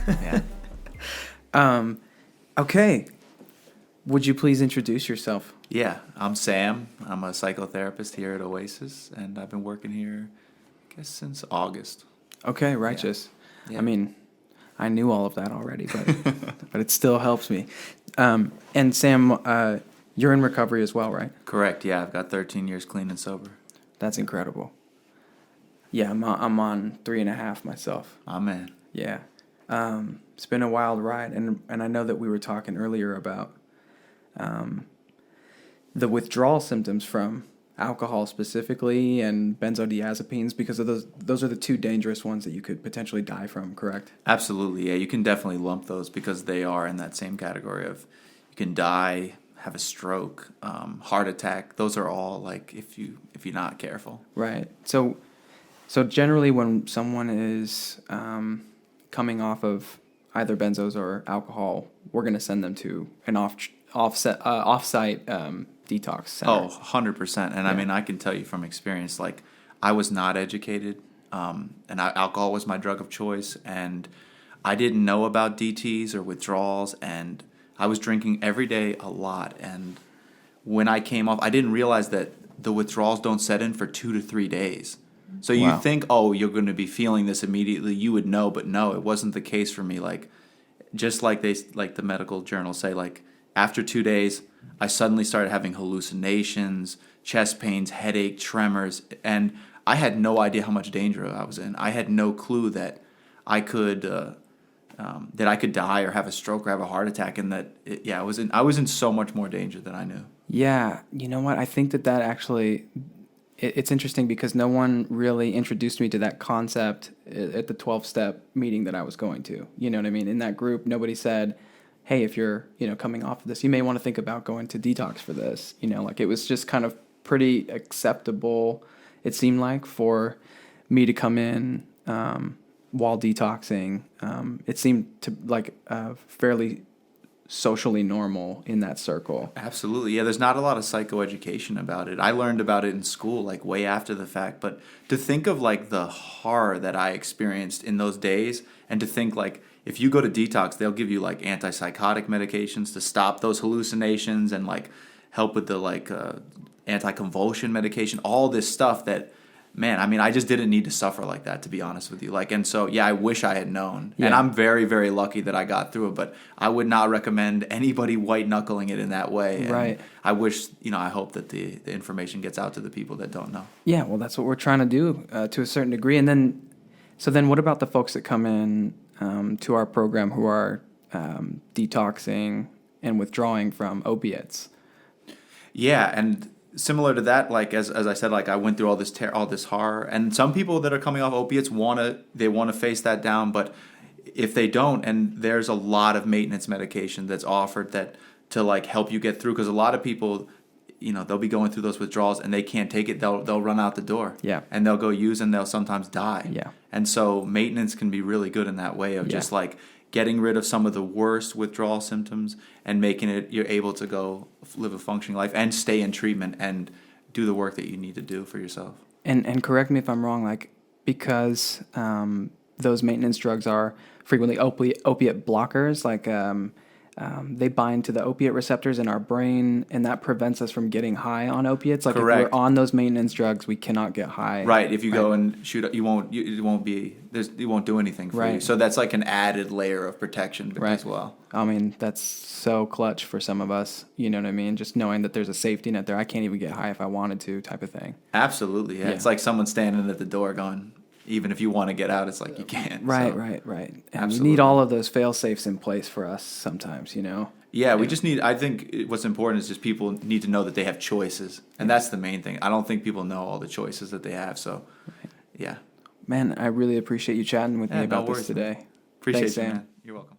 Yeah. Okay. Would you please introduce yourself? Yeah, I'm Sam. I'm a psychotherapist here at Oasis, and I've been working here, I guess, since August. Okay, righteous. Yeah. I mean, I knew all of that already, but it still helps me. And Sam, you're in recovery as well, right? Correct, yeah. I've got 13 years clean and sober. That's incredible. Yeah, I'm on 3.5 myself. Oh, man. Yeah. It's been a wild ride, and I know that we were talking earlier about the withdrawal symptoms from alcohol specifically and benzodiazepines, because of those are the two dangerous ones that you could potentially die from, correct? Absolutely, yeah. You can definitely lump those because they are in that same category of you can die, have a stroke, heart attack. Those are all like if you're not careful. Right. So generally when someone is coming off of either benzos or alcohol, we're going to send them to an off-site detox center. Oh, 100%. And I mean, I can tell you from experience, like I was not educated, and alcohol was my drug of choice, and I didn't know about DTs or withdrawals, and I was drinking every day a lot. And when I came off, I didn't realize that the withdrawals don't set in for 2 to 3 days. So you Wow. think, oh, you're going to be feeling this immediately. You would know, but no, it wasn't the case for me. Like, just like the medical journals say, like after 2 days, I suddenly started having hallucinations, chest pains, headache, tremors, and I had no idea how much danger I was in. I had no clue that I could die or have a stroke or have a heart attack, and I was in so much more danger than I knew. Yeah, you know what? I think that actually, it's interesting because no one really introduced me to that concept at the 12-step meeting that I was going to. You know what I mean? In that group, nobody said, hey, if you're, coming off of this, you may want to think about going to detox for this. Like it was just kind of pretty acceptable, it seemed like, for me to come in while detoxing. It seemed to like fairly socially normal in that circle. Absolutely. Yeah, there's not a lot of psychoeducation about it. I learned about it in school, like way after the fact. But to think of like the horror that I experienced in those days, and to think like if you go to detox, they'll give you like antipsychotic medications to stop those hallucinations and like help with the like anticonvulsion medication, all this stuff that, man, I mean, I just didn't need to suffer like that, to be honest with you. Like, and so, yeah, I wish I had known. Yeah. And I'm very, very lucky that I got through it, but I would not recommend anybody white knuckling it in that way. Right. And I wish, I hope that the information gets out to the people that don't know. Yeah, well, that's what we're trying to do to a certain degree. And then what about the folks that come in to our program who are detoxing and withdrawing from opiates? Yeah, and similar to that, like as I said, like I went through all this horror, and some people that are coming off opiates want to face that down, but if they don't, and there's a lot of maintenance medication that's offered that to like help you get through, because a lot of people, they'll be going through those withdrawals and they can't take it, they'll run out the door, Yeah. and they'll go use and they'll sometimes die, Yeah. and so maintenance can be really good in that way of just like getting rid of some of the worst withdrawal symptoms and making it you're able to go live a functioning life and stay in treatment and do the work that you need to do for yourself. And correct me if I'm wrong, like because those maintenance drugs are frequently opiate blockers, like they bind to the opiate receptors in our brain, and that prevents us from getting high on opiates. Like Correct. If we're on those maintenance drugs, we cannot get high. Right. If you go and shoot, it won't do anything for you. So that's like an added layer of protection as well. I mean, that's so clutch for some of us. You know what I mean? Just knowing that there's a safety net there. I can't even get high if I wanted to, type of thing. Absolutely. Yeah. It's like someone standing at the door going, even if you want to get out, it's like you can't. Right. And Absolutely. we need all of those fail safes in place for us sometimes, Yeah, we just need, I think what's important is just people need to know that they have choices. And that's the main thing. I don't think people know all the choices that they have. So, yeah. Man, I really appreciate you chatting with me about this today. Appreciate Thanks, you, Sam. man. You're welcome.